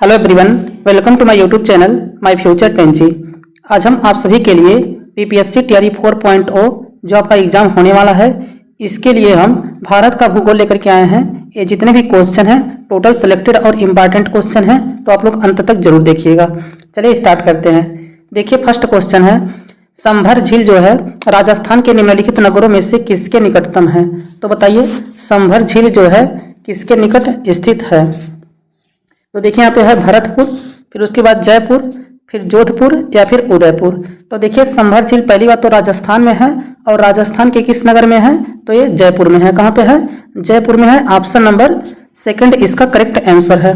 Hello everyone, welcome to my YouTube channel my future पेंजी। आज हम आप सभी के लिए पीपीएससी टीआरई 4.0 जो आपका एग्जाम होने वाला है, इसके लिए हम भारत का भूगोल लेकर के आए हैं। ये जितने भी क्वेश्चन हैं टोटल सिलेक्टेड और इम्पॉर्टेंट क्वेश्चन हैं, तो आप लोग अंत तक जरूर देखिएगा। चलिए स्टार्ट करते हैं। देखिए फर्स्ट क्वेश्चन है, संभर झील जो है राजस्थान के निम्नलिखित नगरों में से किसके निकटतम है? तो बताइए संभर झील जो है किसके निकट स्थित है? तो देखिए यहाँ पे है भरतपुर, फिर उसके बाद जयपुर, फिर जोधपुर या फिर उदयपुर। तो देखिए संभर झील पहली बात तो राजस्थान में है, और राजस्थान के किस नगर में है? तो ये जयपुर में है। कहाँ पे है? जयपुर में है। ऑप्शन नंबर सेकंड इसका करेक्ट आंसर है।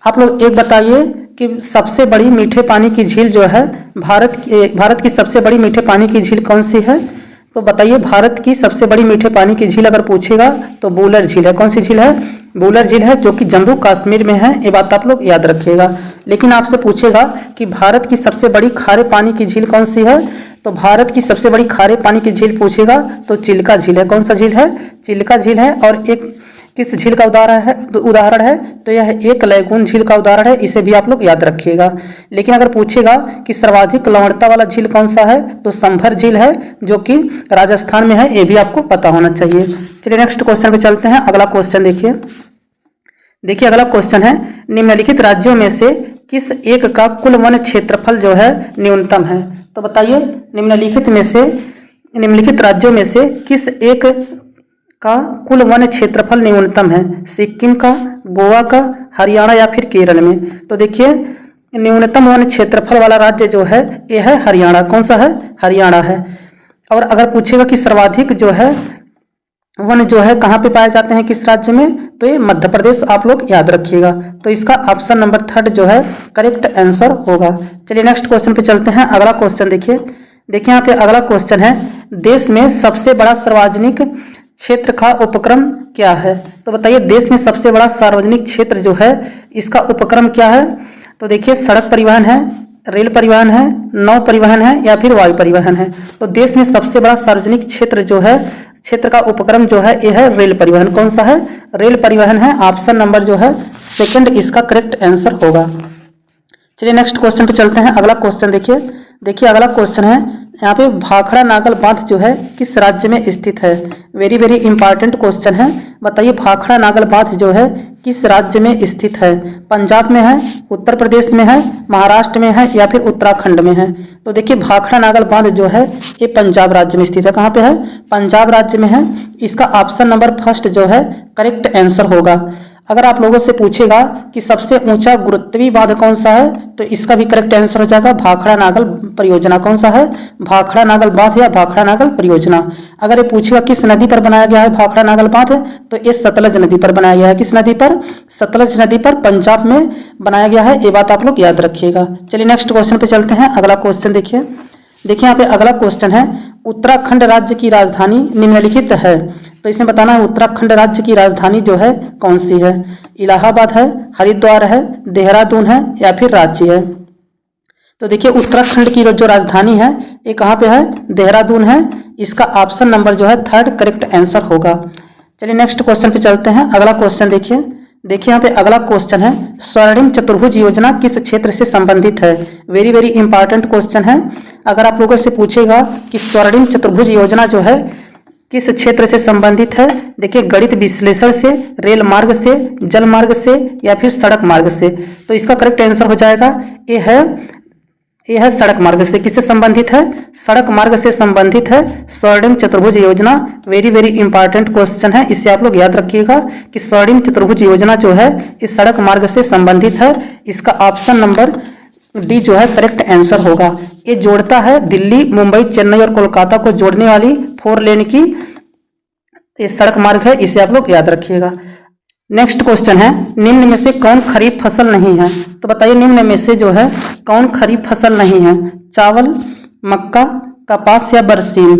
आप लोग एक बताइए कि सबसे बड़ी मीठे पानी की झील जो है भारत की सबसे बड़ी मीठे पानी की झील कौन सी है? तो बताइए भारत की सबसे बड़ी मीठे पानी की झील अगर पूछेगा तो वुलर झील है। कौन सी झील है? वुलर झील है, जो कि जम्मू कश्मीर में है। ये बात आप लोग याद रखिएगा। लेकिन आपसे पूछेगा कि भारत की सबसे बड़ी खारे पानी की झील कौन सी है? तो भारत की सबसे बड़ी खारे पानी की झील पूछेगा तो चिल्का झील है। कौन सा झील है? चिल्का झील है। और एक किस झील का उदाहरण है? तो यह एक लैगून झील का उदाहरण है। इसे भी आप लोग याद रखिएगा। लेकिन अगर पूछेगा कि सर्वाधिक लवणता वाला झील कौन सा है, तो संभर झील है, जो कि राजस्थान में है। ये भी आपको पता होना चाहिए। चलिए नेक्स्ट क्वेश्चन पे चलते हैं। अगला क्वेश्चन देखिए अगला क्वेश्चन है, निम्नलिखित राज्यों में से किस एक का कुल वन क्षेत्रफल जो है न्यूनतम है? तो बताइए निम्नलिखित राज्यों में से किस एक का कुल वन क्षेत्रफल न्यूनतम है? सिक्किम का, गोवा का, हरियाणा या फिर केरल में? तो देखिए न्यूनतम वन क्षेत्रफल वाला राज्य जो है ये है हरियाणा। कौन सा है? हरियाणा है। और अगर पूछेगा कि सर्वाधिक जो है वन जो है कहाँ पे पाए जाते हैं, किस राज्य में? तो ये मध्य प्रदेश। आप लोग याद रखिएगा। तो इसका ऑप्शन नंबर थर्ड जो है करेक्ट आंसर होगा। चलिए नेक्स्ट क्वेश्चन पे चलते हैं। अगला क्वेश्चन देखिए यहाँ पे अगला क्वेश्चन है, देश में सबसे बड़ा सार्वजनिक क्षेत्र का उपक्रम क्या है? तो बताइए देश में सबसे बड़ा सार्वजनिक क्षेत्र जो है इसका उपक्रम क्या है? तो देखिए सड़क परिवहन है, रेल परिवहन है, नौ परिवहन है या फिर वायु परिवहन है? तो देश में सबसे बड़ा सार्वजनिक क्षेत्र का उपक्रम जो है यह है रेल परिवहन। कौन सा है? रेल परिवहन है। ऑप्शन नंबर जो है सेकंड इसका करेक्ट आंसर होगा। चलिए नेक्स्ट क्वेश्चन पे चलते हैं। अगला क्वेश्चन देखिए अगला क्वेश्चन है, यहाँ पे भाखड़ा नागल बांध जो है किस राज्य में स्थित है? वेरी वेरी इंपॉर्टेंट क्वेश्चन है। बताइए भाखड़ा नागल बांध जो है किस राज्य में स्थित है? पंजाब में है, उत्तर प्रदेश में है, महाराष्ट्र में है या फिर उत्तराखंड में है? तो देखिए भाखड़ा नागल बांध जो है ये पंजाब राज्य में स्थित है। कहाँ पे है? पंजाब राज्य में है। इसका ऑप्शन नंबर फर्स्ट जो है करेक्ट आंसर होगा। अगर आप लोगों से पूछेगा कि सबसे ऊंचा गुरुत्वीय बांध कौन सा है, तो इसका भी करेक्ट आंसर हो जाएगा भाखड़ा नागल परियोजना। कौन सा है? भाखड़ा नागल बांध या भाखड़ा नागल परियोजना। अगर ये पूछेगा किस नदी पर बनाया गया है भाखड़ा नागल बांध, तो ये सतलज नदी पर बनाया गया है। किस नदी पर? सतलज नदी पर पंजाब में बनाया गया है। ये बात आप लोग याद रखिएगा। चलिए नेक्स्ट क्वेश्चन पे चलते हैं। अगला क्वेश्चन देखिए यहाँ पे अगला क्वेश्चन है, उत्तराखंड राज्य की राजधानी निम्नलिखित है। तो इसमें बताना है उत्तराखंड राज्य की राजधानी जो है कौन सी है? इलाहाबाद है, हरिद्वार है, देहरादून है या फिर रांची है? तो देखिए उत्तराखंड की जो राजधानी है ये कहाँ पे है? देहरादून है। इसका ऑप्शन नंबर जो है थर्ड करेक्ट आंसर होगा। चलिए नेक्स्ट क्वेश्चन पे चलते हैं। अगला क्वेश्चन देखिए यहाँ पे अगला क्वेश्चन है, स्वर्णिम चतुर्भुज योजना किस क्षेत्र से संबंधित है? वेरी वेरी इंपॉर्टेंट क्वेश्चन है। अगर आप लोगों से पूछेगा कि स्वर्णिम चतुर्भुज योजना जो है किस क्षेत्र से संबंधित है, देखिए गणित विश्लेषण से, रेल मार्ग से, जल मार्ग से या फिर सड़क मार्ग से? तो इसका करेक्ट आंसर हो जाएगा यह है सड़क मार्ग से। किससे संबंधित है? सड़क मार्ग से संबंधित है स्वर्णिम चतुर्भुज योजना। वेरी वेरी इंपॉर्टेंट क्वेश्चन है। इसे आप लोग याद रखिएगा कि स्वर्णिम चतुर्भुज योजना जो है इस सड़क मार्ग से संबंधित है। इसका ऑप्शन नंबर डी जो है करेक्ट आंसर होगा। ये जोड़ता है दिल्ली, मुंबई, चेन्नई और कोलकाता को जोड़ने वाली 4 लेन की ये सड़क मार्ग है। इसे आप लोग याद रखिएगा। नेक्स्ट क्वेश्चन है, निम्न में से कौन खरीफ फसल नहीं है? तो बताइए निम्न में से जो है कौन खरीफ फसल नहीं है? चावल, मक्का, कपास या बरसीम?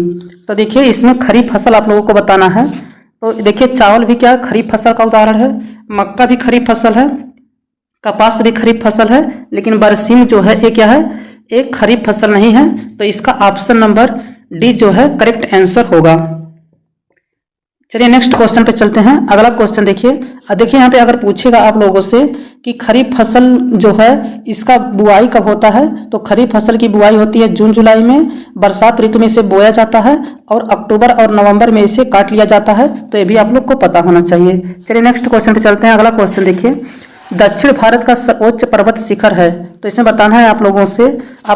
तो देखिए इसमें खरीफ फसल आप लोगों को बताना है। तो देखिए चावल भी क्या खरीफ फसल का उदाहरण है, मक्का भी खरीफ फसल है, कपास भी खरीफ फसल है, लेकिन बरसीम जो है ये क्या है? एक खरीफ फसल नहीं है। तो इसका ऑप्शन नंबर डी जो है करेक्ट आंसर होगा। चलिए नेक्स्ट क्वेश्चन पे चलते हैं। अगला क्वेश्चन देखिए। देखिए यहाँ पे अगर पूछेगा आप लोगों से कि खरीफ फसल जो है इसका बुआई कब होता है, तो खरीफ फसल की बुआई होती है जून जुलाई में, बरसात ऋतु में इसे बोया जाता है और अक्टूबर और नवंबर में इसे काट लिया जाता है। तो ये भी आप लोग को पता होना चाहिए। चलिए नेक्स्ट क्वेश्चन पे चलते हैं। अगला क्वेश्चन देखिए। दक्षिण भारत का सर्वोच्च पर्वत शिखर है, तो इसमें बताना है आप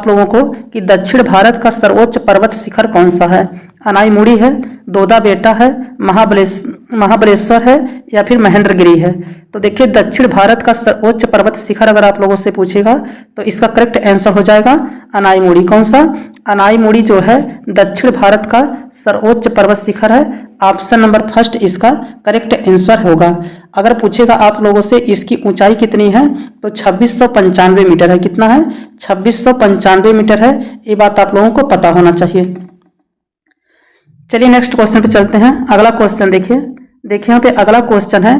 लोगों को कि दक्षिण भारत का सर्वोच्च पर्वत शिखर कौन सा है। अनाईमुड़ी है, दोदा बेटा है, महाबलेश्वर है या फिर महेंद्रगिरी है। तो देखिए दक्षिण भारत का सर्वोच्च पर्वत शिखर अगर आप लोगों से पूछेगा तो इसका करेक्ट आंसर हो जाएगा अनाईमुड़ी। कौन सा? अनाईमुड़ी जो है दक्षिण भारत का सर्वोच्च पर्वत शिखर है। ऑप्शन नंबर फर्स्ट इसका करेक्ट आंसर होगा। अगर पूछेगा आप लोगों से इसकी ऊंचाई कितनी है तो 2695 मीटर है। कितना है? 2695 मीटर है। ये बात आप लोगों को पता होना चाहिए। चलिए नेक्स्ट क्वेश्चन पे चलते हैं। अगला क्वेश्चन देखिए यहाँ पे अगला क्वेश्चन है,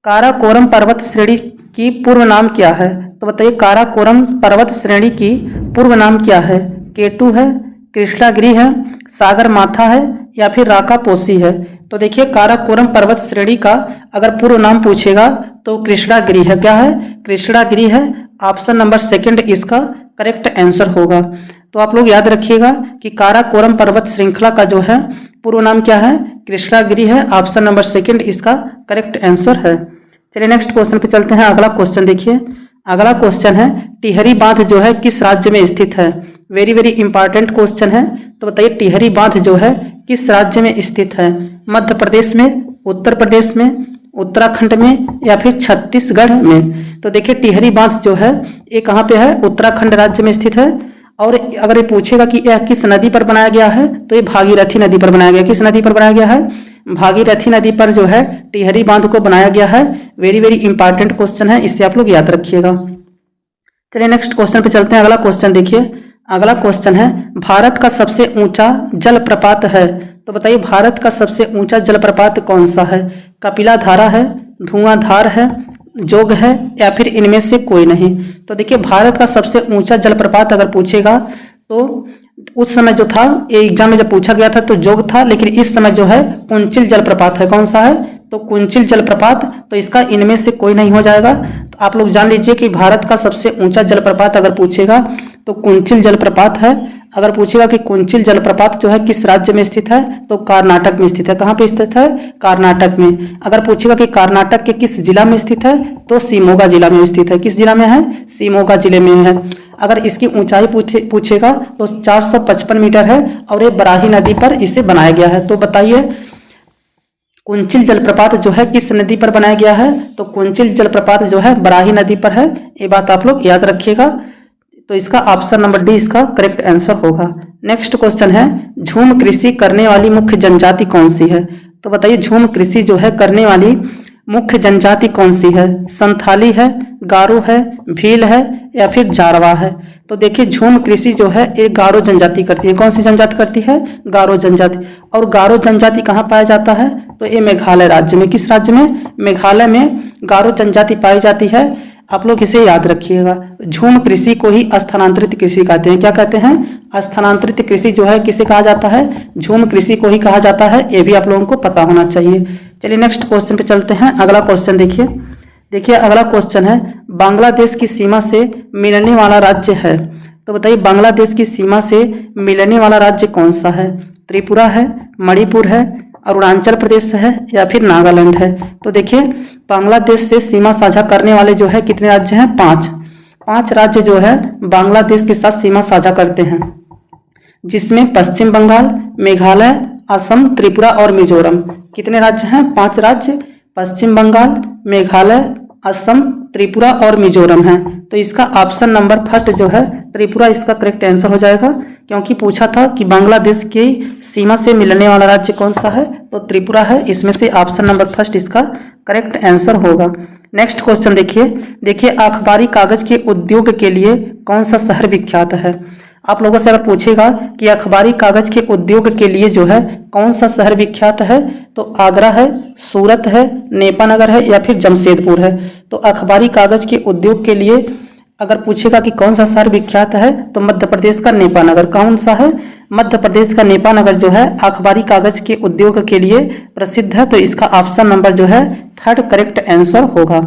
काराकोरम पर्वत श्रेणी की पूर्व नाम क्या है। तो बताइए काराकोरम पर्वत श्रेणी की पूर्व नाम क्या है। केटू है, कृष्णागिरी है, सागर माथा है या फिर राकापोसी है। तो देखिए काराकोरम पर्वत श्रेणी का अगर पूर्व नाम पूछेगा तो कृष्णागिरी है। क्या है? कृष्णागिरी है। ऑप्शन नंबर सेकंड इसका करेक्ट आंसर होगा। तो आप लोग याद रखिएगा कि काराकोरम पर्वत श्रृंखला का जो है पूर्व नाम क्या है? कृष्णागिरी है। ऑप्शन नंबर सेकंड इसका करेक्ट आंसर है। चलिए नेक्स्ट क्वेश्चन पे चलते हैं। अगला क्वेश्चन देखिए। अगला क्वेश्चन है, टिहरी बांध जो है किस राज्य में स्थित है। वेरी वेरी इंपॉर्टेंट क्वेश्चन है। तो बताइए टिहरी बांध जो है किस राज्य में स्थित है। मध्य प्रदेश में, उत्तर प्रदेश में, उत्तराखंड में या फिर छत्तीसगढ़ में। तो देखिए टिहरी बांध जो है ये कहाँ पे है? उत्तराखंड राज्य में स्थित है। और अगर ये पूछेगा कि यह किस नदी पर बनाया गया है तो ये भागीरथी नदी पर बनाया गया। किस नदी पर बनाया गया है? भागीरथी नदी पर जो है टिहरी बांध को बनाया गया है। वेरी वेरी इंपॉर्टेंट क्वेश्चन है, इससे आप लोग याद रखिएगा। चलिए नेक्स्ट क्वेश्चन पे चलते हैं। अगला क्वेश्चन देखिए। अगला क्वेश्चन है, भारत का सबसे ऊंचा जलप्रपात है। तो बताइए भारत का सबसे ऊंचा जलप्रपात कौन सा है। कपिला धारा है, धुआंधार है, जोग है या फिर इनमें से कोई नहीं। तो देखिए भारत का सबसे ऊंचा जलप्रपात अगर पूछेगा तो उस समय जो था ये एग्जाम में जब पूछा गया था तो जोग था, लेकिन इस समय जो है कुंचिल जलप्रपात है। कौन सा है? तो कुंचिल जलप्रपात। तो इसका इनमें से कोई नहीं हो जाएगा। तो आप लोग जान लीजिए कि भारत का सबसे ऊंचा जलप्रपात अगर पूछेगा तो कुंचिल जलप्रपात है। अगर पूछेगा कि कुंचिल जलप्रपात जो है किस राज्य में स्थित है तो कर्नाटक में स्थित है। कहाँ पे स्थित है? कर्नाटक में। अगर पूछेगा कि कर्नाटक के किस जिला में स्थित है तो शिमोगा जिला में स्थित है। किस जिला में है? शिमोगा जिले में है। अगर इसकी ऊंचाई पूछेगा तो 455 मीटर है और ये बराही नदी पर इसे बनाया गया है। तो बताइए कुंचिल जलप्रपात जो है किस नदी पर बनाया गया है। तो कुंचिल जलप्रपात जो है बराही नदी पर है। ये बात आप लोग याद रखिएगा। तो इसका ऑप्शन नंबर डी इसका करेक्ट आंसर होगा। नेक्स्ट क्वेश्चन है, झूम कृषि करने वाली मुख्य जनजाति कौन सी है। तो बताइए झूम कृषि जो है करने वाली मुख्य जनजाति कौन सी है। संथाली है, गारो है, भील है या फिर जारवा है। तो देखिए झूम कृषि जो है एक गारो जनजाति करती है। कौन सी जनजाति करती है? गारो जनजाति। और गारो जनजाति कहाँ पाया जाता है? तो ये मेघालय राज्य में। किस राज्य में? मेघालय में गारो जनजाति पाई जाती है। आप लोग इसे याद रखिएगा। झूम कृषि को ही स्थानांतरित कृषि कहते हैं। क्या कहते हैं? स्थानांतरित कृषि जो है किसे कहा जाता है? झूम कृषि को ही कहा जाता है। ये भी आप लोगों को पता होना चाहिए। चलिए नेक्स्ट क्वेश्चन पे चलते हैं। अगला क्वेश्चन देखिए अगला क्वेश्चन है, बांग्लादेश की सीमा से मिलने वाला राज्य है। तो बताइए बांग्लादेश की सीमा से मिलने वाला राज्य कौन सा है। त्रिपुरा है, मणिपुर है, अरुणाचल प्रदेश है या फिर नागालैंड है। तो देखिए बांग्लादेश से सीमा साझा करने वाले जो है कितने राज्य हैं? 5 राज्य जो है बांग्लादेश के साथ सीमा साझा करते हैं, जिसमें पश्चिम बंगाल, मेघालय, असम, त्रिपुरा और मिजोरम। कितने राज्य हैं? 5 राज्य। पश्चिम बंगाल, मेघालय, असम, त्रिपुरा और मिजोरम है। तो इसका ऑप्शन नंबर फर्स्ट जो है त्रिपुरा इसका करेक्ट आंसर हो जाएगा, क्योंकि पूछा था कि बांग्लादेश की सीमा से मिलने वाला राज्य कौन सा है तो त्रिपुरा है। इसमें से ऑप्शन नंबर फर्स्ट इसका करेक्ट आंसर होगा। नेक्स्ट क्वेश्चन देखिए अखबारी कागज के उद्योग के लिए कौन सा शहर विख्यात है। आप लोगों से अगर पूछेगा कि अखबारी कागज के उद्योग के लिए जो है कौन सा शहर विख्यात है तो आगरा है, सूरत है, नेपानगर है या फिर जमशेदपुर है। तो अखबारी कागज के उद्योग के लिए अगर पूछेगा कि कौन सा शहर विख्यात है तो मध्य प्रदेश का नेपानगर। कौन सा है? मध्य प्रदेश का नेपा नगर जो है अखबारी कागज के उद्योग के लिए प्रसिद्ध है, तो इसका ऑप्शन नंबर जो है 3rd करेक्ट आंसर होगा।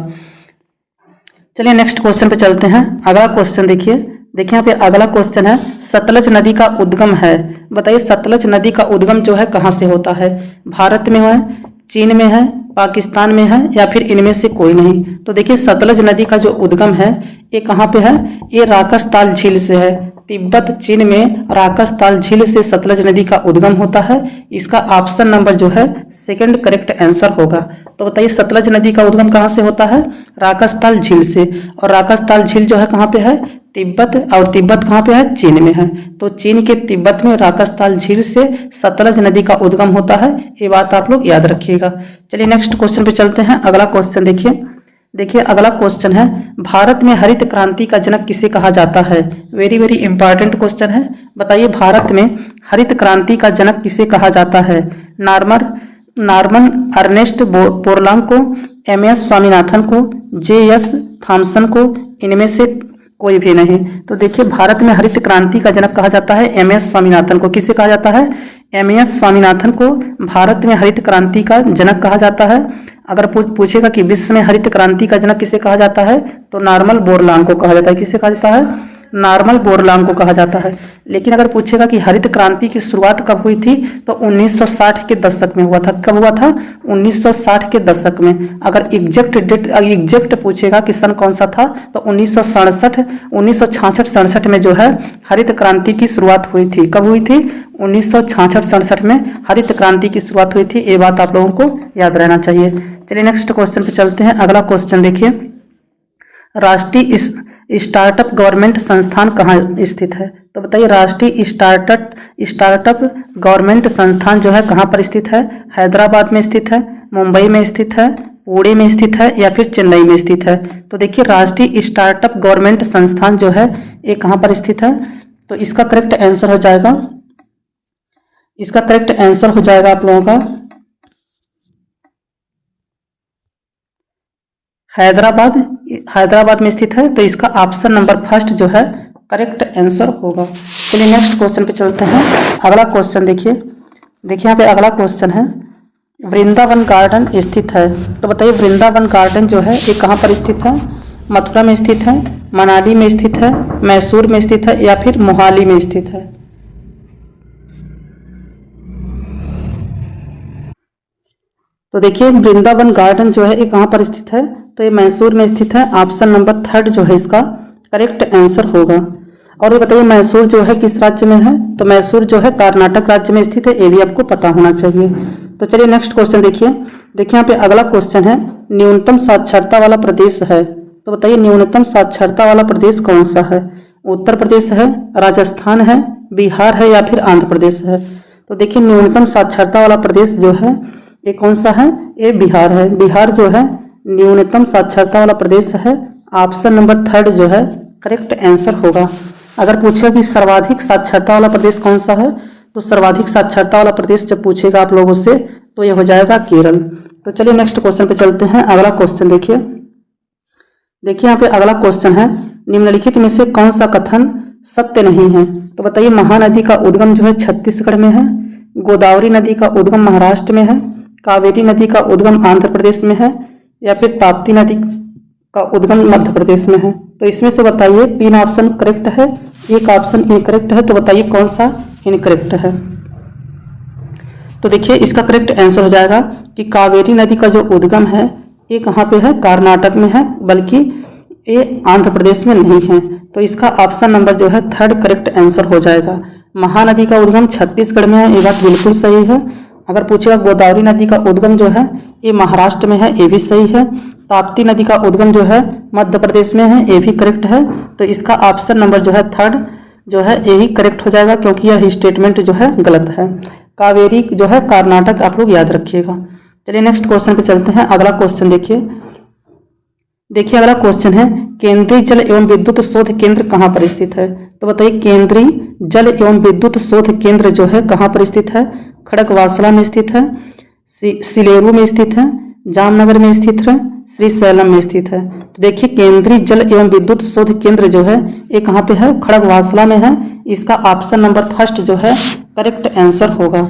चलिए नेक्स्ट क्वेश्चन पे चलते हैं। अगला क्वेश्चन देखिए यहाँ पे अगला क्वेश्चन है, सतलज नदी का उद्गम है, बताइए सतलज नदी का उद्गम जो है कहाँ से होता है? भारत में है, चीन में है, पाकिस्तान में है, या फिर इनमें से कोई नहीं? तो देखिए सतलज नदी का जो उद्गम है ये कहाँ पे है? ये राकसताल झील से है। तिब्बत चीन में राकसताल झील से सतलज नदी का उद्गम होता है। इसका ऑप्शन नंबर जो है 2nd करेक्ट आंसर होगा। तो बताइए सतलज नदी का उद्गम कहाँ से होता है? राकसताल झील से। और राकसताल झील जो है कहाँ पे है? तिब्बत, और तिब्बत कहाँ पे है? चीन में है। तो चीन के तिब्बत में राकसताल झील से सतलज नदी का उद्गम होता है, ये बात आप लोग याद रखिएगा। चलिए नेक्स्ट क्वेश्चन पे चलते हैं। अगला क्वेश्चन देखिए अगला क्वेश्चन है, भारत में हरित क्रांति का जनक किसे कहा जाता है? वेरी वेरी इंपॉर्टेंट क्वेश्चन है। बताइए भारत में हरित क्रांति का जनक किसे कहा जाता है? नॉर्मन अर्नेस्ट बोरलॉन्ग को, MS स्वामीनाथन को, JS थॉमसन को, इनमें से कोई भी नहीं? तो देखिए भारत में हरित क्रांति का जनक कहा जाता है MS स्वामीनाथन को। किसे कहा जाता है? MS स्वामीनाथन को भारत में हरित क्रांति का जनक कहा जाता है। अगर पूछेगा कि विश्व में हरित क्रांति का जनक किसे कहा जाता है, तो नॉर्मन बोरलॉन्ग को कहा जाता है। किसे कहा जाता है? नॉर्मन बोरलॉन्ग को कहा जाता है। लेकिन अगर पूछेगा कि हरित क्रांति की शुरुआत कब हुई थी, तो 1960 के दशक में हुआ था। कब हुआ था? 1960 के दशक में। अगर एग्जैक्ट पूछेगा कि सन कौन सा था, तो 1966 में जो है हरित क्रांति की शुरुआत हुई थी। कब हुई थी? 1966 में हरित क्रांति की शुरुआत हुई थी। ये बात आप लोगों को याद रहना चाहिए। चलिए नेक्स्ट क्वेश्चन पे चलते हैं। अगला क्वेश्चन देखिए, राष्ट्रीय स्टार्टअप गवर्नमेंट संस्थान कहाँ स्थित है? तो बताइए राष्ट्रीय स्टार्टअप गवर्नमेंट संस्थान जो है कहाँ पर स्थित है? हैदराबाद में स्थित है, मुंबई में स्थित है, पुणे में स्थित है, या फिर चेन्नई में स्थित है? तो देखिए राष्ट्रीय स्टार्टअप गवर्नमेंट संस्थान जो है ये कहाँ पर स्थित है? तो इसका करेक्ट आंसर हो जाएगा आप लोगों का हैदराबाद में स्थित है। तो इसका ऑप्शन नंबर 1 जो है करेक्ट आंसर होगा। चलिए नेक्स्ट क्वेश्चन पे चलते हैं। अगला क्वेश्चन देखिए यहाँ पे अगला क्वेश्चन है, वृंदावन गार्डन स्थित है। तो बताइए वृंदावन गार्डन जो है ये कहाँ पर स्थित है? मथुरा में स्थित है, मनाली में स्थित है, मैसूर में स्थित है, या फिर मोहाली में स्थित है? तो देखिए वृंदावन गार्डन जो है ये कहाँ पर स्थित है? तो ये मैसूर में स्थित है। ऑप्शन नंबर 3 जो है इसका करेक्ट आंसर होगा। और ये बताइए मैसूर जो है किस राज्य में है? तो मैसूर जो है कर्नाटक राज्य में स्थित है, ये भी आपको पता होना चाहिए। तो चलिए नेक्स्ट क्वेश्चन देखिए यहाँ पे अगला क्वेश्चन है, न्यूनतम साक्षरता वाला प्रदेश है। तो बताइए न्यूनतम साक्षरता वाला प्रदेश कौन सा है? उत्तर प्रदेश है, राजस्थान है, बिहार है, या फिर आंध्र प्रदेश है? तो देखिए न्यूनतम साक्षरता वाला प्रदेश जो है ये कौन सा है? ये बिहार है। बिहार जो है न्यूनतम साक्षरता वाला प्रदेश है। ऑप्शन नंबर 3 जो है करेक्ट आंसर होगा। अगर पूछेगा कि सर्वाधिक साक्षरता वाला प्रदेश कौन सा है, तो सर्वाधिक साक्षरता वाला प्रदेश जब पूछेगा आप लोगों से तो ये हो जाएगा केरल। तो चलिए नेक्स्ट क्वेश्चन पे चलते हैं। अगला क्वेश्चन देखिए यहाँ पे अगला क्वेश्चन है, निम्नलिखित में से कौन सा कथन सत्य नहीं है? तो बताइए महानदी का उद्गम जो है छत्तीसगढ़ में है, गोदावरी नदी का उद्गम महाराष्ट्र में है, कावेरी नदी का उद्गम आंध्र प्रदेश में है, या फिर ताप्ती नदी का उद्गम मध्य प्रदेश में है? तो इसमें से बताइए 3 ऑप्शन करेक्ट है, एक ऑप्शन इनकरेक्ट है। तो बताइए कौन सा इनकरेक्ट है? तो देखिए इसका करेक्ट आंसर हो जाएगा कि कावेरी नदी का जो उद्गम है ये कहाँ पे है? कर्नाटक में है, बल्कि ये आंध्र प्रदेश में नहीं है। तो इसका ऑप्शन नंबर जो है 3 करेक्ट आंसर हो जाएगा। महानदी का उद्गम छत्तीसगढ़ में है, ये बात बिल्कुल सही है। अगर पूछेगा गोदावरी नदी का उद्गम जो है ये महाराष्ट्र में है, ये भी सही है। ताप्ती नदी का उद्गम जो है मध्य प्रदेश में है, ये भी करेक्ट है। तो इसका ऑप्शन नंबर जो है 3 जो है यही करेक्ट हो जाएगा, क्योंकि यह स्टेटमेंट जो है गलत है। कावेरी जो है कर्नाटक आप लोग याद रखिएगा। चलिए नेक्स्ट क्वेश्चन पे चलते हैं। अगला क्वेश्चन देखिए अगला क्वेश्चन है, केंद्रीय जल एवं विद्युत शोध केंद्र कहाँ पर स्थित है? तो बताइए केंद्रीय जल एवं विद्युत शोध केंद्र जो है कहाँ पर स्थित है? खड़गवासला में स्थित है, सिलेरू में स्थित है, जामनगर में स्थित है, श्रीशैलम में स्थित है। तो देखिए केंद्रीय जल एवं विद्युत शोध केंद्र जो है ये कहाँ पे है, खड़गवासला में है। इसका ऑप्शन नंबर फर्स्ट जो है करेक्ट आंसर होगा।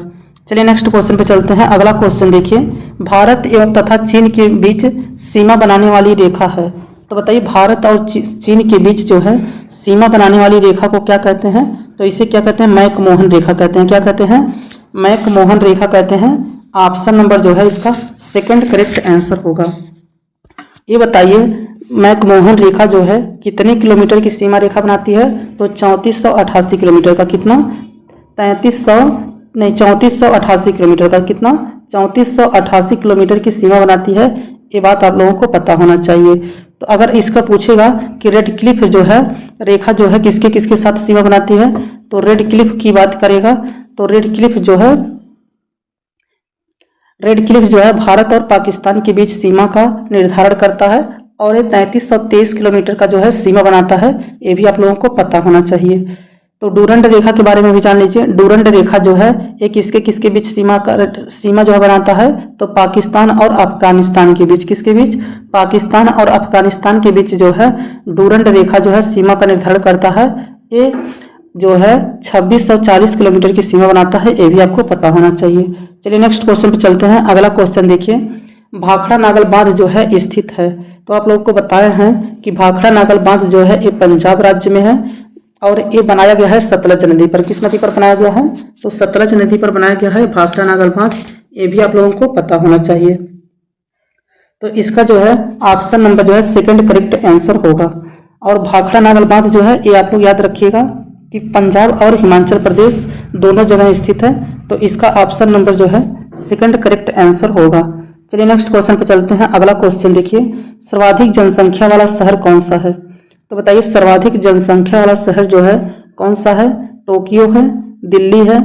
चलिए नेक्स्ट क्वेश्चन पे चलते हैं। अगला क्वेश्चन देखिए, भारत एवं तथा चीन के बीच सीमा बनाने वाली रेखा है। तो बताइए भारत और चीन के बीच जो है सीमा बनाने वाली रेखा को क्या कहते हैं? तो इसे क्या कहते हैं? मैकमोहन रेखा कहते हैं। क्या कहते हैं? मैकमोहन रेखा कहते हैं। ऑप्शन नंबर जो है इसका सेकंड करेक्ट आंसर होगा। ये बताइए मैकमोहन रेखा जो है कितने किलोमीटर की सीमा रेखा बनाती है? तो 3488 किलोमीटर का। कितना? 3488 किलोमीटर का। कितना? 3488 किलोमीटर की सीमा बनाती है। ये बात आप लोगों को पता होना चाहिए। तो अगर इसका पूछेगा कि रेड क्लिफ जो है रेखा जो है किसके किसके साथ सीमा बनाती है, तो रेड क्लिफ की बात करेगा तो रेड क्लिफ जो है भारत और पाकिस्तान के बीच सीमा का निर्धारण करता है और ये 3323 किलोमीटर का जो है सीमा बनाता है। ये भी आप लोगों को पता होना चाहिए। तो डूरंड रेखा के बारे में भी जान लीजिए। डूरंड रेखा जो है ये किसके किसके बीच सीमा जो है बनाता है? तो पाकिस्तान और अफगानिस्तान के बीच। किसके बीच? पाकिस्तान और अफगानिस्तान के बीच जो है डूरंड रेखा जो है सीमा का निर्धारण करता है। ये जो है 2640 किलोमीटर की सीमा बनाता है। ये भी आपको पता होना चाहिए। चलिए नेक्स्ट क्वेश्चन पे चलते हैं। अगला क्वेश्चन देखिए, भाखड़ा नागल बांध जो है स्थित है। तो आप लोगों को बताया है कि भाखड़ा नागल बांध जो है ये पंजाब राज्य में है और ये बनाया गया है सतलज नदी पर। किस नदी पर बनाया गया है? तो सतलज नदी पर बनाया गया है भाखड़ा नागल बांध। ये भी आप लोगों को पता होना चाहिए। तो इसका जो है ऑप्शन नंबर जो है सेकंड करेक्ट आंसर होगा। और भाखड़ा नागल बांध जो है ये आप लोग याद रखिएगा कि पंजाब और हिमाचल प्रदेश दोनों जगह स्थित है। तो इसका ऑप्शन नंबर जो है सेकंड करेक्ट आंसर होगा। चलिए नेक्स्ट क्वेश्चन पे चलते हैं। अगला क्वेश्चन देखिए, सर्वाधिक जनसंख्या वाला शहर कौन सा है? तो बताइए सर्वाधिक जनसंख्या वाला शहर जो है कौन सा है? टोक्यो है, दिल्ली है,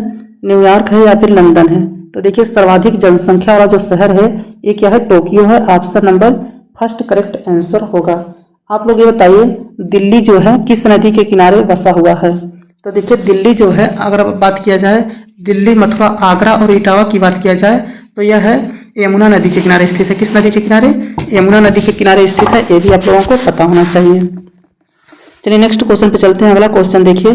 न्यूयॉर्क है या फिर लंदन है? तो देखिए सर्वाधिक जनसंख्या वाला जो शहर है ये क्या है? टोक्यो है। Option number first correct answer होगा। आप लोग ये बताइए दिल्ली जो है किस नदी के किनारे बसा हुआ है? तो देखिए दिल्ली जो है अगर बात किया जाए दिल्ली, मथुरा, आगरा और इटावा की बात किया जाए तो यह है यमुना नदी के किनारे स्थित है। किस नदी के किनारे? यमुना नदी के किनारे स्थित है। ये भी आप लोगों को पता होना चाहिए। चलिए नेक्स्ट क्वेश्चन पे चलते हैं। अगला क्वेश्चन देखिए,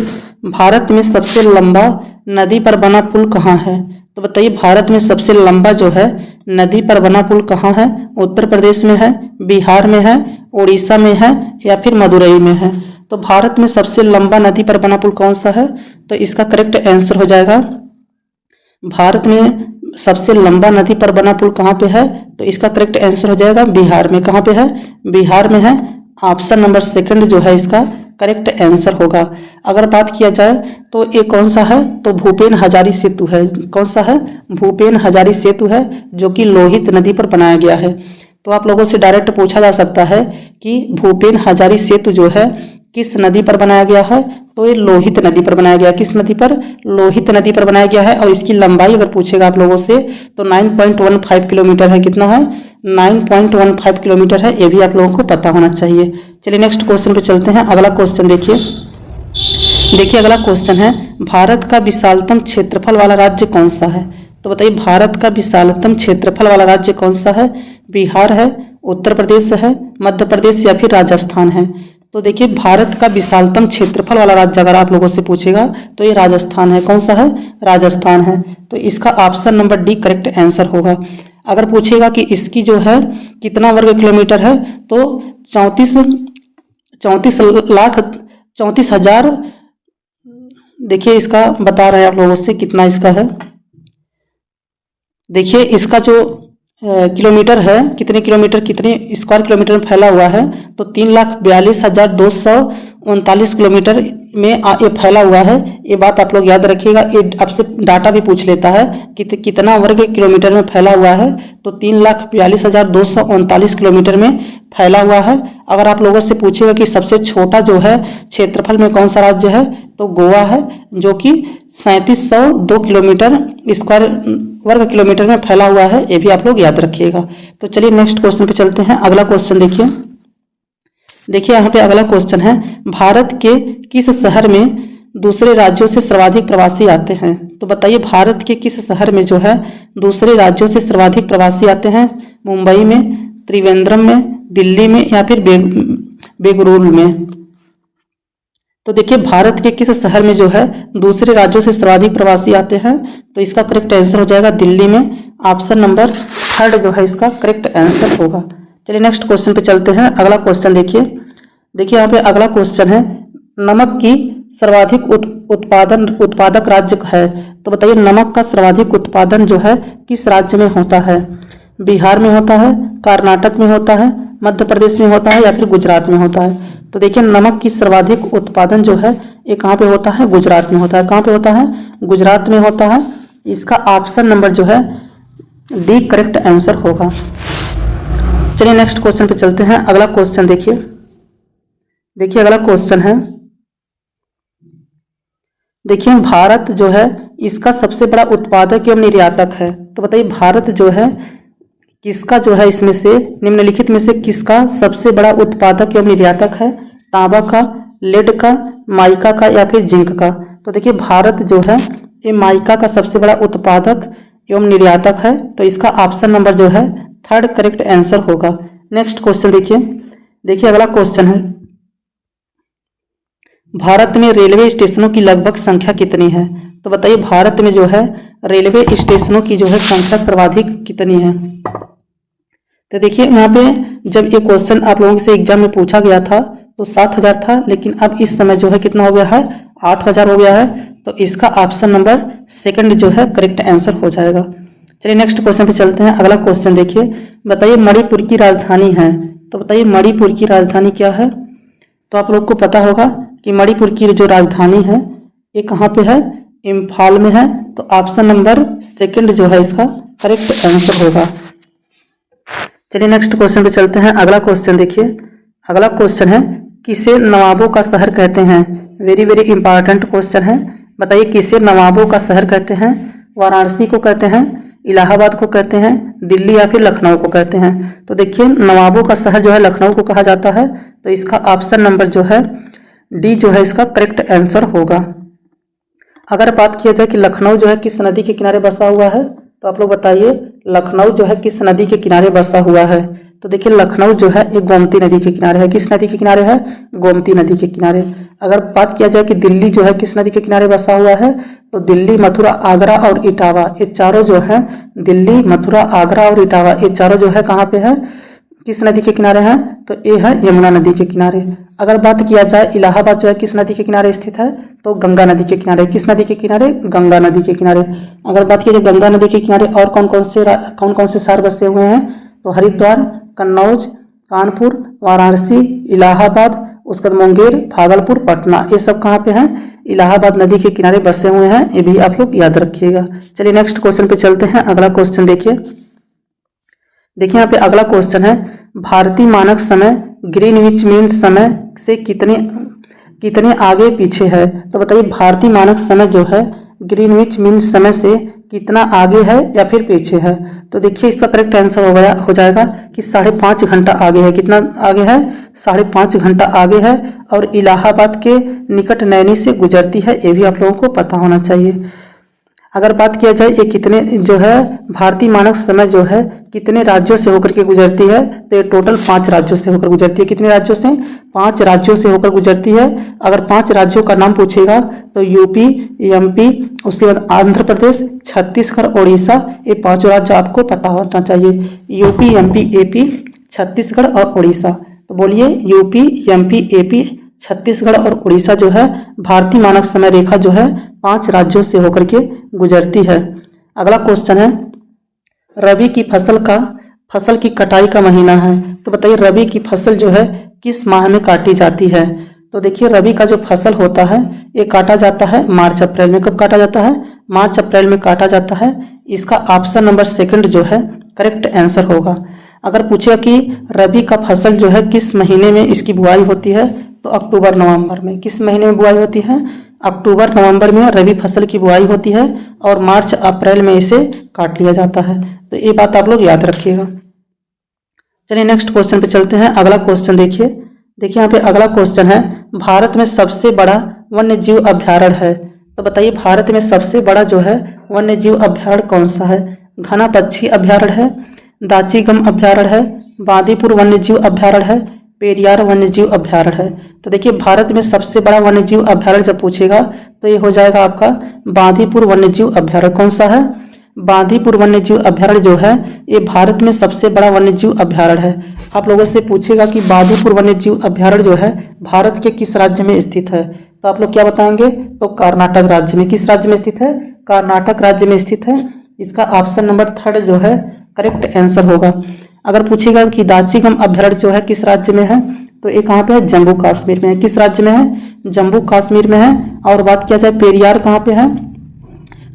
भारत में सबसे लंबा नदी पर बना पुल कहाँ है? तो बताइए भारत में सबसे लंबा जो है नदी पर बना पुल कहाँ है? उत्तर प्रदेश में है, बिहार में है, उड़ीसा में है या फिर मदुरई में है? तो भारत में सबसे लंबा नदी पर बना पुल कौन सा है? तो इसका करेक्ट आंसर हो जाएगा भारत में सबसे लंबा नदी पर बना पुल कहाँ पे है? तो इसका करेक्ट आंसर हो जाएगा बिहार में। कहाँ पे है? बिहार में है। ऑप्शन नंबर सेकंड जो है इसका करेक्ट आंसर होगा। अगर बात किया जाए तो ये कौन सा है? तो भूपेन हजारी सेतु है। कौन सा है? भूपेन हजारी सेतु है जो कि लोहित नदी पर बनाया गया है। तो आप लोगों से डायरेक्ट पूछा जा सकता है कि भूपेन हजारी सेतु जो है किस नदी पर बनाया गया है? तो ये लोहित नदी पर बनाया गया। किस नदी पर? लोहित नदी पर बनाया गया है। और इसकी लंबाई अगर पूछेगा आप लोगों से तो 9.15 किलोमीटर है। कितना है? 9.15 किलोमीटर है। ये भी आप लोगों को पता होना चाहिए। चलिए नेक्स्ट क्वेश्चन पे चलते हैं। अगला क्वेश्चन देखिए अगला क्वेश्चन है, भारत का विशालतम क्षेत्रफल वाला राज्य कौन सा है? तो बताइए भारत का विशालतम क्षेत्रफल वाला राज्य कौन सा है? बिहार है, उत्तर प्रदेश है, मध्य प्रदेश या फिर राजस्थान है? तो देखिए भारत का विशालतम क्षेत्रफल वाला राज्य अगर आप लोगों से पूछेगा तो ये राजस्थान है। कौन सा है? राजस्थान है। तो इसका option number D correct answer होगा। अगर पूछेगा कि इसकी जो है कितना वर्ग किलोमीटर है तो 34,34,34,000 देखिए इसका बता रहे हैं आप लोगों से कितना इसका है। देखिए इसका जो किलोमीटर है कितने स्क्वायर किलोमीटर में फैला हुआ है तो 3,42,239 किलोमीटर में ये फैला हुआ है। ये बात आप लोग याद रखिएगा। ये आपसे डाटा भी पूछ लेता है कि कितना वर्ग किलोमीटर में फैला हुआ है तो 3,42,239 किलोमीटर में फैला हुआ है। अगर आप लोगों से पूछेगा कि सबसे छोटा जो है क्षेत्रफल में कौन सा राज्य है तो गोवा है जो कि 3702 किलोमीटर स्क्वायर वर्ग किलोमीटर में फैला हुआ है। ये भी आप लोग याद रखिएगा। तो चलिए नेक्स्ट क्वेश्चन पे चलते हैं। अगला क्वेश्चन देखिए यहाँ पे अगला क्वेश्चन है, भारत के किस शहर में दूसरे राज्यों से सर्वाधिक प्रवासी आते हैं? तो बताइए भारत के किस शहर में जो है दूसरे राज्यों से सर्वाधिक प्रवासी आते हैं? मुंबई में, त्रिवेंद्रम में, दिल्ली में या फिर बेंगलुरु में। तो देखिए भारत के किस शहर में जो है दूसरे राज्यों से सर्वाधिक प्रवासी आते हैं, तो इसका करेक्ट आंसर हो जाएगा दिल्ली में। ऑप्शन नंबर 3 जो है इसका करेक्ट आंसर होगा। चलिए नेक्स्ट क्वेश्चन पे चलते हैं। अगला क्वेश्चन देखिए यहाँ पे अगला क्वेश्चन है, नमक की सर्वाधिक उत्पादक राज्य है। तो बताइए नमक का सर्वाधिक उत्पादन जो है किस राज्य में होता है? बिहार में होता है, कर्नाटक में होता है, मध्य प्रदेश में होता है या फिर गुजरात में होता है? तो देखिए नमक की सर्वाधिक उत्पादन जो है ये कहाँ पे होता है? गुजरात में होता है। कहाँ पे होता है? गुजरात में होता है। इसका ऑप्शन नंबर जो है डी करेक्ट आंसर होगा। चलिए नेक्स्ट क्वेश्चन पे चलते हैं। अगला क्वेश्चन देखिए अगला क्वेश्चन है, देखिए भारत जो है इसका सबसे बड़ा उत्पादक एवं निर्यातक है। तो बताइए भारत जो है किसका जो है इसमें से निम्नलिखित में से किसका सबसे बड़ा उत्पादक एवं निर्यातक है? तांबा का, लेड का, माइका का या फिर जिंक का? तो देखिए भारत जो है ये माइका का सबसे बड़ा उत्पादक एवं निर्यातक है। तो इसका ऑप्शन नंबर जो है 3 करेक्ट आंसर होगा। नेक्स्ट क्वेश्चन देखिए अगला क्वेश्चन है, भारत में रेलवे स्टेशनों की लगभग संख्या कितनी है? तो बताइए भारत में जो है रेलवे स्टेशनों की जो है संख्या सर्वाधिक कितनी है? तो देखिए यहाँ पे जब ये क्वेश्चन आप लोगों से एग्जाम में पूछा गया था तो 7000 था, लेकिन अब इस समय जो है कितना हो गया है? 8000 हो गया है। तो इसका ऑप्शन नंबर 2 जो है करेक्ट आंसर हो जाएगा। चलिए नेक्स्ट क्वेश्चन पे चलते हैं। अगला क्वेश्चन देखिए, बताइए मणिपुर की राजधानी है। तो बताइए मणिपुर की राजधानी क्या है? तो आप लोग को पता होगा कि मणिपुर की जो राजधानी है ये कहाँ पे है? इम्फाल में है। तो ऑप्शन नंबर 2 जो है इसका करेक्ट आंसर होगा। चलिए नेक्स्ट क्वेश्चन पे चलते हैं। अगला क्वेश्चन देखिए, अगला क्वेश्चन है, किसे नवाबों का शहर कहते हैं? वेरी वेरी इंपॉर्टेंट क्वेश्चन है। बताइए किसे नवाबों का शहर कहते हैं? वाराणसी को कहते हैं, इलाहाबाद को कहते हैं, दिल्ली या फिर लखनऊ को कहते हैं? तो देखिए नवाबों का शहर जो है लखनऊ को कहा जाता है। तो इसका ऑप्शन नंबर जो है डी जो है इसका करेक्ट आंसर होगा। अगर बात किया जाए कि लखनऊ जो है किस नदी के किनारे बसा हुआ है, तो आप लोग बताइए लखनऊ जो है किस नदी के किनारे बसा हुआ है? तो देखिए लखनऊ जो है एक गोमती नदी के किनारे है। किस नदी के किनारे है? गोमती नदी के किनारे। अगर बात किया जाए कि दिल्ली जो है किस नदी के किनारे बसा हुआ है, तो दिल्ली, मथुरा, आगरा और इटावा ये चारों जो है, दिल्ली, मथुरा, आगरा और इटावा ये चारों जो है कहाँ पे है? किस नदी के किनारे हैं? तो ये है यमुना नदी के किनारे। अगर बात किया जाए इलाहाबाद जो है किस नदी के किनारे स्थित है, तो गंगा नदी के किनारे। किस नदी के किनारे? गंगा नदी के किनारे। अगर बात की जाए गंगा नदी के किनारे और कौन कौन से शहर बसे हुए हैं, तो हरिद्वार, कन्नौज, कानपुर, वाराणसी, इलाहाबाद, उसके बाद मुंगेर, भागलपुर, पटना, ये सब कहाँ पे हैं? इलाहाबाद नदी के किनारे बसे हुए हैं। ये भी आप लोग याद रखिएगा। चलिए नेक्स्ट क्वेश्चन पे चलते हैं। अगला क्वेश्चन देखिए यहाँ पे अगला क्वेश्चन है, भारतीय मानक समय ग्रीनविच मीन समय से कितने आगे पीछे है? तो बताइए भारतीय मानक समय जो है ग्रीनविच मीन समय से कितना आगे है या फिर पीछे है? तो देखिए इसका करेक्ट आंसर हो जाएगा कि 5.5 घंटा आगे है। कितना आगे है? 5.5 घंटा आगे है। और इलाहाबाद के निकट नैनी से गुजरती है, ये भी आप लोगों को पता होना चाहिए। अगर बात किया जाए ये कितने जो है भारतीय मानक समय जो है कितने राज्यों से होकर के गुजरती है, तो ये टोटल 5 राज्यों से होकर गुजरती है। कितने राज्यों से? 5 राज्यों से होकर गुजरती है। अगर 5 राज्यों का नाम पूछेगा तो यूपी, एमपी, उसके बाद आंध्र प्रदेश, छत्तीसगढ़, उड़ीसा, ये 5 राज्य आपको पता होना चाहिए। यूपी, एमपी, एपी, छत्तीसगढ़ और उड़ीसा। तो बोलिए यूपी, एमपी, एपी, छत्तीसगढ़ और उड़ीसा जो है भारतीय मानक समय रेखा जो है 5 राज्यों से होकर के गुजरती है। अगला क्वेश्चन है, रबी की फसल की कटाई का महीना है। तो बताइए रबी की फसल जो है किस माह में काटी जाती है? तो देखिए रबी का जो फसल होता है ये काटा जाता है मार्च अप्रैल में। कब काटा जाता है? मार्च अप्रैल में काटा जाता है। इसका ऑप्शन नंबर 2 जो है करेक्ट आंसर होगा। अगर पूछे कि रबी का फसल जो है किस महीने में इसकी बुआई होती है, तो अक्टूबर नवंबर में। किस महीने में बुआई होती है? अक्टूबर नवंबर में रबी फसल की बुआई होती है और मार्च अप्रैल में इसे काट लिया जाता है। तो ये बात आप लोग याद रखिएगा। चलिए नेक्स्ट क्वेश्चन पे चलते हैं। अगला क्वेश्चन देखिए यहाँ पे अगला क्वेश्चन है, भारत में सबसे बड़ा वन्य जीव अभ्यारण्य है। तो बताइए भारत में सबसे बड़ा जो है वन्य जीव अभ्यारण्य कौन सा है? घना पक्षी अभ्यारण्य है, दाचीगम अभ्यारण्य है, बांदीपुर वन्यजीव अभ्यारण्य है, पेरियार वन्यजीव अभ्यारण्य है। तो देखिए भारत में सबसे बड़ा वन्यजीव अभ्यारण्य जब पूछेगा तो ये हो जाएगा आपका बांदीपुर वन्यजीव अभ्यारण्य। कौन सा है? बांदीपुर वन्यजीव अभ्यारण्य जो है ये भारत में सबसे बड़ा वन्यजीव अभ्यारण्य है। आप लोगों से पूछेगा कि बांदीपुर वन्यजीव अभ्यारण्य जो है भारत के किस राज्य में स्थित है, तो आप लोग क्या बताएंगे? तो कर्नाटक राज्य में। किस राज्य में स्थित है? कर्नाटक राज्य में स्थित है। इसका ऑप्शन नंबर 3 जो है करेक्ट आंसर होगा। अगर पूछेगा कि दाचीगम अभ्यारण्य जो है किस राज्य में है, तो ये कहाँ पे है? जम्मू कश्मीर में है। किस राज्य में है? जम्मू कश्मीर में है। और बात किया जाए पेरियार कहाँ पे है,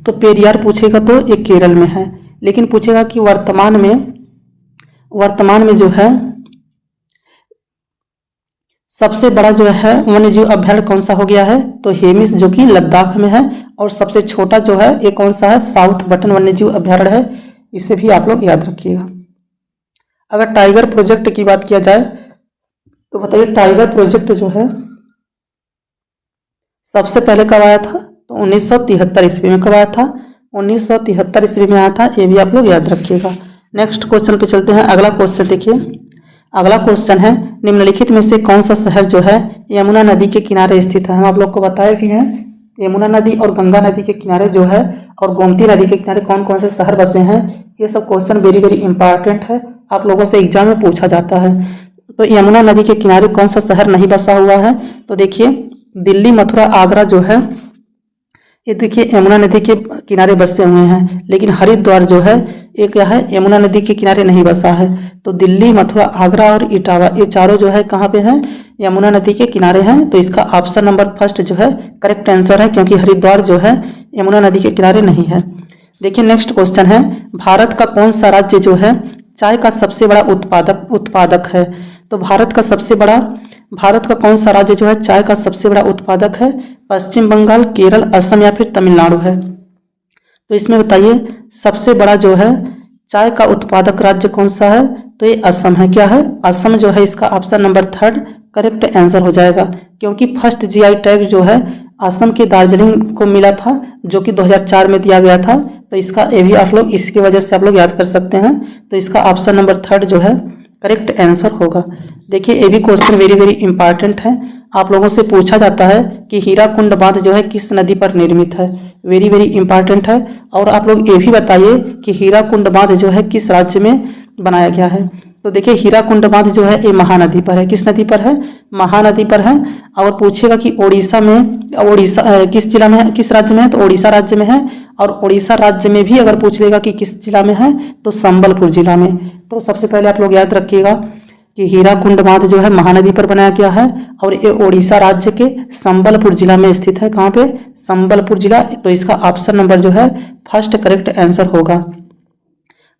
तो पेरियार पूछेगा तो ये केरल में है। लेकिन पूछेगा कि वर्तमान में जो है सबसे बड़ा जो है वन्यजीव अभ्यारण्य कौन सा हो गया है, तो हेमिस जो कि लद्दाख में है। और सबसे छोटा जो है ये कौन सा है? साउथ बटन वन्यजीव अभ्यारण्य है। इसे भी आप लोग याद रखिएगा। अगर टाइगर प्रोजेक्ट की बात किया जाए तो बताइए टाइगर प्रोजेक्ट जो है सबसे पहले कब आया था, तो 1973 ईस्वी में। कब आया था? 1973 ईस्वी में आया था। ये भी आप लोग याद रखिएगा। नेक्स्ट क्वेश्चन पे चलते हैं। अगला क्वेश्चन देखिए, अगला क्वेश्चन है निम्नलिखित में से कौन सा शहर जो है यमुना नदी के किनारे स्थित है। हम आप लोग को बताए भी हैं यमुना नदी और गंगा नदी के किनारे जो है और गोमती नदी के किनारे कौन कौन से शहर बसे हैं। ये सब क्वेश्चन वेरी वेरी इंपॉर्टेंट है, आप लोगों से एग्जाम में पूछा जाता है। तो यमुना नदी के किनारे कौन सा शहर नहीं बसा हुआ है, तो देखिए दिल्ली, मथुरा, आगरा जो है ये देखिए यमुना नदी के किनारे बसे हुए हैं। लेकिन हरिद्वार जो है ये क्या है? यमुना नदी के किनारे नहीं बसा है। तो दिल्ली, मथुरा, आगरा और इटावा ये चारों जो है कहाँ पे हैं? यमुना नदी के किनारे हैं। तो इसका ऑप्शन नंबर 1 जो है करेक्ट आंसर है, क्योंकि हरिद्वार जो है यमुना नदी के किनारे नहीं है। देखिए नेक्स्ट क्वेश्चन है, भारत का कौन सा राज्य जो है चाय का सबसे बड़ा उत्पादक है। तो भारत का कौन सा राज्य जो है चाय का सबसे बड़ा उत्पादक है? पश्चिम बंगाल, केरल, असम या फिर तमिलनाडु है। तो इसमें बताइए सबसे बड़ा जो है चाय का उत्पादक राज्य कौन सा है, तो ये असम है। क्या है? असम जो है। इसका ऑप्शन नंबर 3 करेक्ट आंसर हो जाएगा, क्योंकि फर्स्ट जीआई टैग जो है असम के दार्जिलिंग को मिला था, जो कि 2004 में दिया गया था। तो इसका ये भी आप लोग इसकी वजह से आप लोग याद कर सकते हैं। तो इसका ऑप्शन नंबर 3 जो है करेक्ट आंसर होगा। देखिए ये भी क्वेश्चन वेरी वेरी इंपॉर्टेंट है, आप लोगों से पूछा जाता है कि हीराकुंड बांध जो है किस नदी पर निर्मित है। वेरी वेरी इंपॉर्टेंट है। और आप लोग ये भी बताइए कि हीराकुंड बांध जो है किस राज्य में बनाया गया है। तो देखिए हीराकुंड बांध जो है ये महानदी पर है। किस नदी पर है? महानदी पर है। और पूछेगा कि उड़ीसा किस जिला में है, किस राज्य में है, तो उड़ीसा राज्य में है। और उड़ीसा राज्य में भी अगर पूछ लेगा कि किस जिला में है, तो संबलपुर जिला में। तो सबसे पहले आप लोग याद रखिएगा कि हीराकुंड बांध जो है महानदी पर बनाया गया है और ये उड़ीसा राज्य के संबलपुर जिला में स्थित है। कहाँ पे? संबलपुर जिला। तो इसका ऑप्शन नंबर जो है 1 करेक्ट आंसर होगा।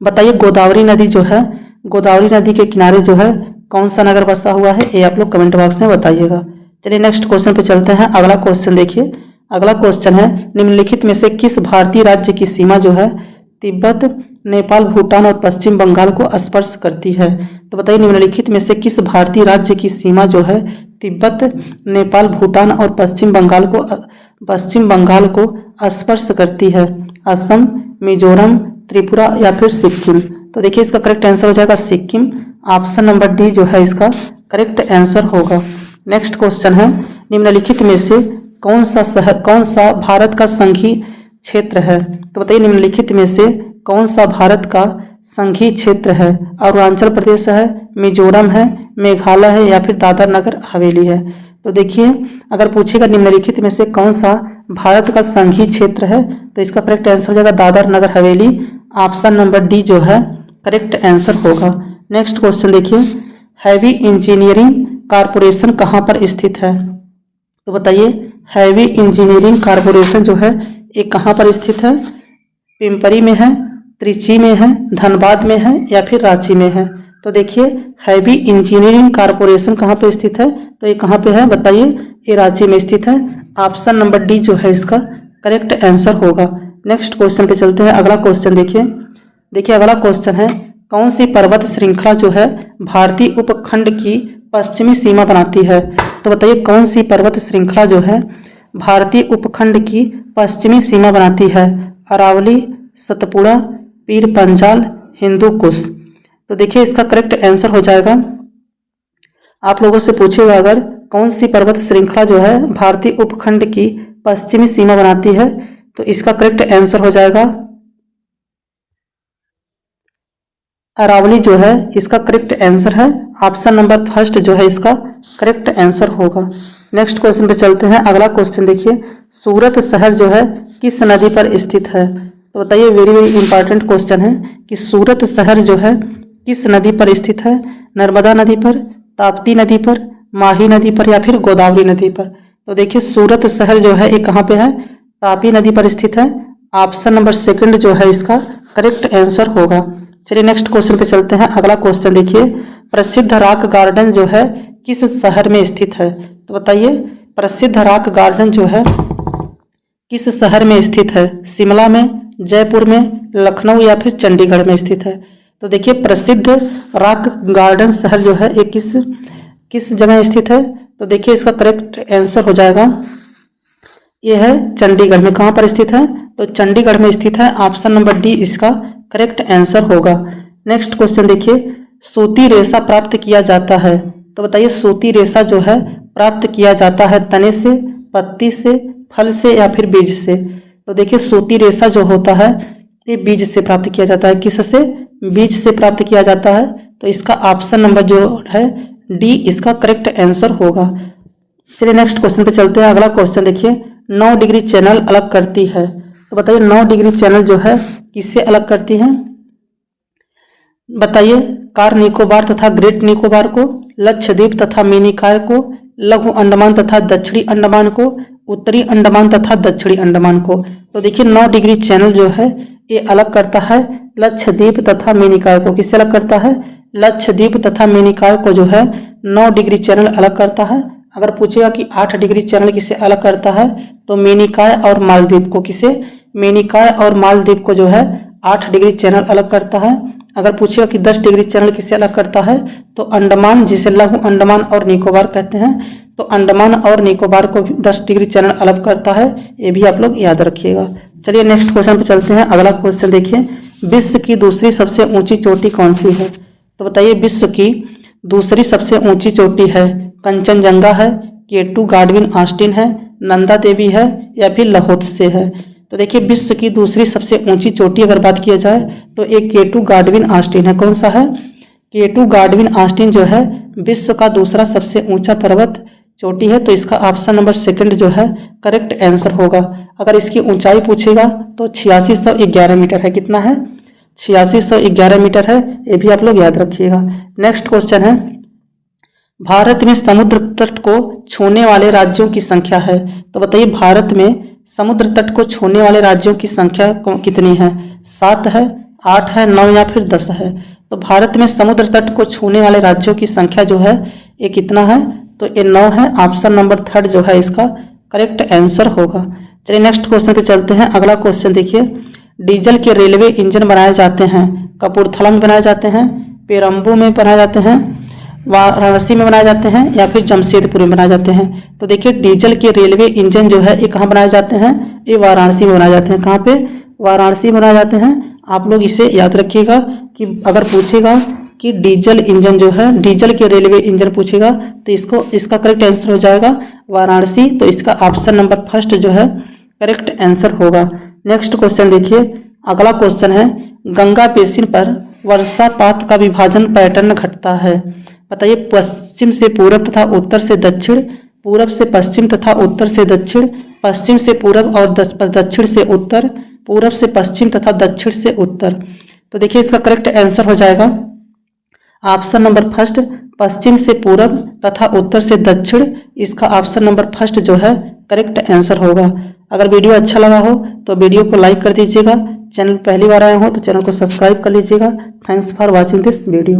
बताइए गोदावरी नदी जो है, गोदावरी नदी के किनारे जो है कौन सा नगर बसा हुआ है, ये आप लोग कमेंट बॉक्स में बताइएगा। चलिए नेक्स्ट क्वेश्चन पे चलते हैं। अगला क्वेश्चन देखिए, अगला क्वेश्चन है निम्नलिखित में से किस भारतीय राज्य की सीमा जो है तिब्बत, नेपाल, भूटान और पश्चिम बंगाल को स्पर्श करती है। तो बताइए निम्नलिखित में से किस भारतीय राज्य की सीमा जो है तिब्बत, नेपाल, भूटान और पश्चिम बंगाल को स्पर्श करती है। असम, मिजोरम, त्रिपुरा या फिर सिक्किम। तो देखिए इसका करेक्ट आंसर हो जाएगा सिक्किम। ऑप्शन नंबर डी जो है इसका करेक्ट आंसर होगा। नेक्स्ट क्वेश्चन है निम्नलिखित में से कौन सा भारत का संघीय क्षेत्र है। तो बताइए निम्नलिखित में से कौन सा भारत का संघीय क्षेत्र है। अरुणाचल प्रदेश है, मिजोरम है, मेघालय है या फिर दादर नगर हवेली है। तो देखिए अगर पूछेगा निम्नलिखित में से कौन सा भारत का संघीय क्षेत्र है, तो इसका करेक्ट आंसर हो जाएगा Dadar Nagar Haveli. Option number D जो है करेक्ट आंसर होगा। नेक्स्ट क्वेश्चन देखिए, हैवी इंजीनियरिंग कारपोरेशन कहाँ पर स्थित है। तो बताइए हैवी इंजीनियरिंग कारपोरेशन जो है ये कहाँ पर स्थित है। पिंपरी में है, त्रिची में है, धनबाद में है या फिर रांची में है। तो देखिए हैवी इंजीनियरिंग कारपोरेशन कहाँ पे स्थित है, तो ये कहाँ पे है बताइए, ये रांची में स्थित है। ऑप्शन नंबर डी जो है इसका करेक्ट आंसर होगा। नेक्स्ट क्वेश्चन पे चलते हैं। अगला क्वेश्चन देखिए अगला क्वेश्चन है कौन सी पर्वत श्रृंखला जो है भारतीय उपखंड की पश्चिमी सीमा बनाती है। तो बताइए कौन सी पर्वत श्रृंखला जो है भारतीय उपखंड की पश्चिमी सीमा बनाती है। अरावली, सतपुड़ा, पीर पंजाल, हिंदू कुश। तो देखिए इसका करेक्ट आंसर हो जाएगा, आप लोगों से पूछेगा अगर कौन सी पर्वत श्रृंखला जो है भारतीय उपखंड की पश्चिमी सीमा बनाती है, तो इसका करेक्ट आंसर हो जाएगा अरावली जो है इसका करेक्ट आंसर है। ऑप्शन नंबर फर्स्ट जो है इसका करेक्ट आंसर होगा। नेक्स्ट क्वेश्चन पे चलते हैं। अगला क्वेश्चन देखिए, सूरत शहर जो है किस नदी पर स्थित है? तो बताइए, वेरी वेरी इंपॉर्टेंट क्वेश्चन है कि सूरत शहर जो है किस नदी पर स्थित है? नर्मदा नदी पर, ताप्ती नदी पर, माही नदी पर या फिर गोदावरी नदी पर? तो देखिए सूरत शहर जो है ये कहाँ पे है? तापी नदी पर स्थित है। ऑप्शन नंबर सेकंड जो है इसका करेक्ट आंसर होगा। चलिए नेक्स्ट क्वेश्चन पे चलते हैं। अगला क्वेश्चन देखिए, प्रसिद्ध रॉक गार्डन जो है किस शहर में स्थित है? तो बताइए, प्रसिद्ध रॉक गार्डन जो है किस शहर में स्थित है? शिमला में, जयपुर में, लखनऊ या फिर चंडीगढ़ में स्थित है? तो देखिए प्रसिद्ध रॉक गार्डन शहर जो है ये किस जगह स्थित है? तो देखिए इसका करेक्ट आंसर हो जाएगा, ये है चंडीगढ़ में। कहाँ पर स्थित है? तो चंडीगढ़ में स्थित है। ऑप्शन नंबर डी इसका करेक्ट आंसर होगा। नेक्स्ट क्वेश्चन देखिए, सूती रेशा प्राप्त किया जाता है, तो बताइए सूती रेशा जो है प्राप्त किया जाता है तने से, पत्ती से, फल से या फिर बीज से? तो देखिए सूती रेशा जो होता है ये बीज से प्राप्त किया जाता है। किससे? बीज से प्राप्त किया जाता है। तो इसका ऑप्शन नंबर जो है डी इसका करेक्ट आंसर होगा। चलिए नेक्स्ट क्वेश्चन पे चलते हैं। अगला क्वेश्चन देखिए, 9 डिग्री चैनल अलग करती है, तो बताइए 9 डिग्री चैनल जो है किससे अलग करती है? बताइए, कार निकोबार तथा ग्रेट निकोबार को, लक्षद्वीप तथा मिनिकॉय को, लघु अंडमान तथा दक्षिणी अंडमान को, उत्तरी अंडमान तथा दक्षिणी अंडमान को? तो देखिए 9 डिग्री चैनल जो है ये अलग करता है लक्षद्वीप तथा मिनिकॉय को। किससे अलग करता है? लक्षद्वीप तथा मिनिकॉय को जो है 9 डिग्री चैनल अलग करता है। अगर पूछेगा कि 8 डिग्री चैनल किसे अलग करता है, तो मिनिकॉय और मालदीव को। किसे? मिनिकॉय और मालदीव को जो है 8 डिग्री चैनल अलग करता है। अगर पूछेगा कि 10 डिग्री चैनल किससे अलग करता है, तो अंडमान, जिसे लघु अंडमान और निकोबार कहते हैं, तो अंडमान और निकोबार को 10 डिग्री चैनल अलग करता है। ये भी आप लोग याद रखिएगा। चलिए नेक्स्ट क्वेश्चन पे चलते हैं। अगला क्वेश्चन देखिए, विश्व की दूसरी सबसे ऊंची चोटी कौन सी है? तो बताइए विश्व की दूसरी सबसे ऊंची चोटी है कंचनजंगा है, K2 गाडविन ऑस्टिन है, नंदा देवी है या फिर लहोत्से है? तो देखिए विश्व की दूसरी सबसे ऊंची चोटी अगर बात किया जाए तो एक K2 गाडविन ऑस्टिन है। कौन सा है? K2 गाडविन ऑस्टिन जो है विश्व का दूसरा सबसे ऊंचा पर्वत चोटी है। तो इसका ऑप्शन नंबर सेकंड जो है करेक्ट आंसर होगा। अगर इसकी ऊंचाई पूछेगा तो 8611 मीटर है। कितना है? 8611 मीटर है। ये भी आप लोग याद रखिएगा। नेक्स्ट क्वेश्चन है, भारत में समुद्र तट को छूने वाले राज्यों की संख्या है, तो बताइए भारत में समुद्र तट को छूने वाले राज्यों की संख्या कितनी है? 7 है, 8 है, 9 या फिर 10 है? तो भारत में समुद्र तट को छूने वाले राज्यों की संख्या जो है ये कितना है? तो ये 9 है। ऑप्शन नंबर थर्ड जो है इसका करेक्ट आंसर होगा। चलिए नेक्स्ट क्वेश्चन पे चलते हैं। अगला क्वेश्चन देखिए, डीजल के रेलवे इंजन बनाए जाते हैं कपूरथला में बनाए जाते हैं, पेरम्बू में बनाए जाते हैं, वाराणसी में बनाए जाते हैं या फिर जमशेदपुर में बनाए जाते हैं? तो देखिए डीजल के रेलवे इंजन जो है ये कहाँ बनाए जाते हैं? ये वाराणसी में बनाए जाते हैं। कहाँ पे? वाराणसी में बनाए जाते हैं। आप लोग इसे याद रखिएगा कि अगर पूछेगा कि डीजल इंजन जो है, डीजल के रेलवे इंजन पूछेगा तो इसका करेक्ट आंसर हो जाएगा वाराणसी। तो इसका ऑप्शन नंबर फर्स्ट जो है करेक्ट आंसर होगा। नेक्स्ट क्वेश्चन देखिए। अगला क्वेश्चन है, गंगा बेसिन पर वर्षापात का विभाजन पैटर्न घटता है, बताइए पश्चिम से पूरब तथा उत्तर से दक्षिण, पूरब से पश्चिम तथा उत्तर से दक्षिण, पश्चिम से पूरब और दक्षिण से उत्तर, पूरब से पश्चिम तथा दक्षिण से उत्तर? तो देखिए इसका करेक्ट आंसर हो जाएगा ऑप्शन नंबर फर्स्ट, पश्चिम से पूरब तथा उत्तर से दक्षिण। इसका ऑप्शन नंबर फर्स्ट जो है करेक्ट आंसर होगा। अगर वीडियो अच्छा लगा हो तो वीडियो को लाइक कर दीजिएगा। चैनल पहली बार आए हो तो चैनल को सब्सक्राइब कर लीजिएगा। Thanks for watching this video.